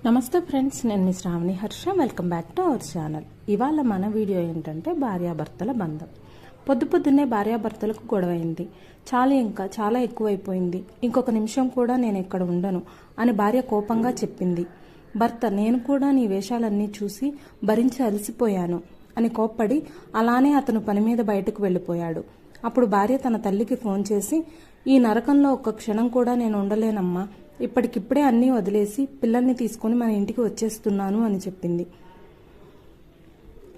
నమస్తే ఫ్రెండ్స్, నేను మీ Sravani Harsha. Welcome back to our channel. ఇవాళ మన వీడియో ఏంటంటే భార్యాభర్తల బంధం. పొద్దున్నే భార్యాభర్తలకు గొడవైంది. చాలా ఎక్కువైపోయింది. ఇంకొక నిమిషం కూడా నేను ఇక్కడ ఉండను అని భార్య కోపంగా చెప్పింది. భర్త, నేను కూడా నీ వేషాలన్నీ చూసి భరించి అలసిపోయాను అని కోప్పడి అలానే అతను పని మీద బయటకు వెళ్ళిపోయాడు. అప్పుడు భార్య తన తల్లికి ఫోన్ చేసి, ఈ నరకంలో ఒక్క క్షణం కూడా నేను ఉండలేనమ్మా, ఇప్పటికిప్పుడే అన్నీ వదిలేసి పిల్లల్ని తీసుకుని మన ఇంటికి వచ్చేస్తున్నాను అని చెప్పింది.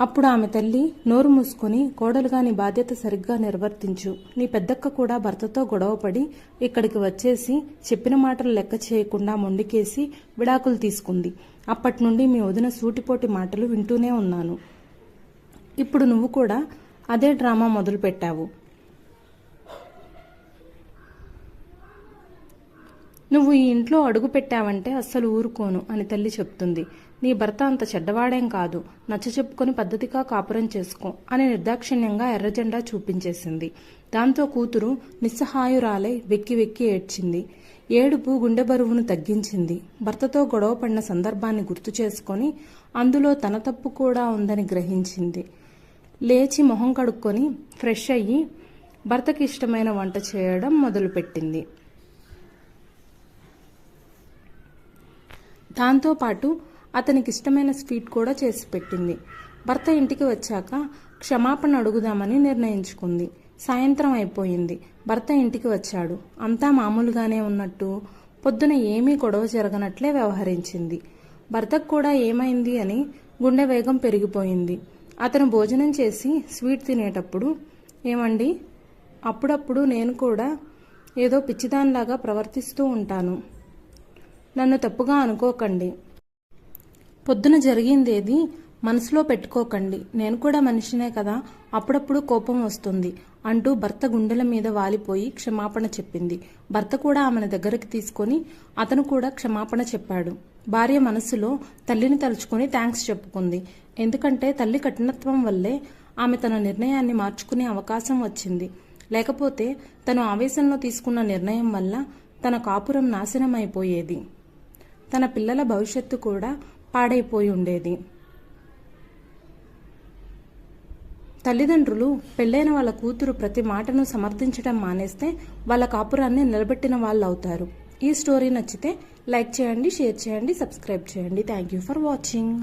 అప్పుడు ఆమె తల్లి నోరు మూసుకొని, కోడలుగా నీ బాధ్యత సరిగ్గా నిర్వర్తించు. నీ పెద్దక్క కూడా భర్తతో గొడవపడి ఇక్కడికి వచ్చేసి చెప్పిన మాటలు లెక్క చేయకుండా మొండికేసి విడాకులు తీసుకుంది. అప్పటి నుండి మీ వదిన సూటిపోటి మాటలు వింటూనే ఉన్నాను. ఇప్పుడు నువ్వు కూడా అదే డ్రామా మొదలు పెట్టావు. నువ్వు ఈ ఇంట్లో అడుగు పెట్టావంటే అస్సలు ఊరుకోను అని తల్లి చెప్తుంది. నీ భర్త అంత చెడ్డవాడేం కాదు, నచ్చ చెప్పుకొని పద్ధతిగా కాపురం చేసుకో అని నిర్దాక్షిణ్యంగా ఎర్రజెండా చూపించేసింది. దాంతో కూతురు నిస్సహాయురాలై వెక్కి ఏడ్చింది. ఏడుపు గుండె బరువును తగ్గించింది. భర్తతో గొడవ పడిన సందర్భాన్ని గుర్తు చేసుకొని అందులో తన తప్పు కూడా ఉందని గ్రహించింది. లేచి మొహం కడుక్కొని ఫ్రెష్ అయ్యి భర్తకి ఇష్టమైన వంట చేయడం మొదలుపెట్టింది. దాంతోపాటు అతనికి ఇష్టమైన స్వీట్ కూడా చేసి పెట్టింది. భర్త ఇంటికి వచ్చాక క్షమాపణ అడుగుదామని నిర్ణయించుకుంది. సాయంత్రం అయిపోయింది. భర్త ఇంటికి వచ్చాడు. అంతా మామూలుగానే ఉన్నట్టు, పొద్దున ఏమీ గొడవ జరగనట్లే వ్యవహరించింది. భర్తకు కూడా ఏమైంది అని గుండె వేగం పెరిగిపోయింది. అతను భోజనం చేసి స్వీట్ తినేటప్పుడు, ఏమండి, అప్పుడప్పుడు నేను కూడా ఏదో పిచ్చిదానిలాగా ప్రవర్తిస్తూ ఉంటాను, నన్ను తప్పుగా అనుకోకండి. పొద్దున జరిగిందేది మనసులో పెట్టుకోకండి. నేను కూడా మనిషినే కదా, అప్పుడప్పుడు కోపం వస్తుంది అంటూ భర్త గుండెల మీద వాలిపోయి క్షమాపణ చెప్పింది. భర్త కూడా ఆమెను దగ్గరికి తీసుకొని అతను కూడా క్షమాపణ చెప్పాడు. భార్య మనసులో తల్లిని తలుచుకొని థ్యాంక్స్ చెప్పుకుంది. ఎందుకంటే తల్లి కఠినత్వం వల్లే ఆమె తన నిర్ణయాన్ని మార్చుకునే అవకాశం వచ్చింది. లేకపోతే తను ఆవేశంలో తీసుకున్న నిర్ణయం వల్ల తన కాపురం నాశనం అయిపోయేది. తన పిల్లల భవిష్యత్తు కూడా పాడైపోయి ఉండేది. తల్లిదండ్రులు పెళ్లైన వాళ్ళ కూతురు ప్రతి మాటను సమర్థించడం మానేస్తే వాళ్ళ కాపురాన్ని నిలబెట్టిన వాళ్ళు అవుతారు. ఈ స్టోరీ నచ్చితే లైక్ చేయండి, షేర్ చేయండి, సబ్స్క్రైబ్ చేయండి. Thank you for watching.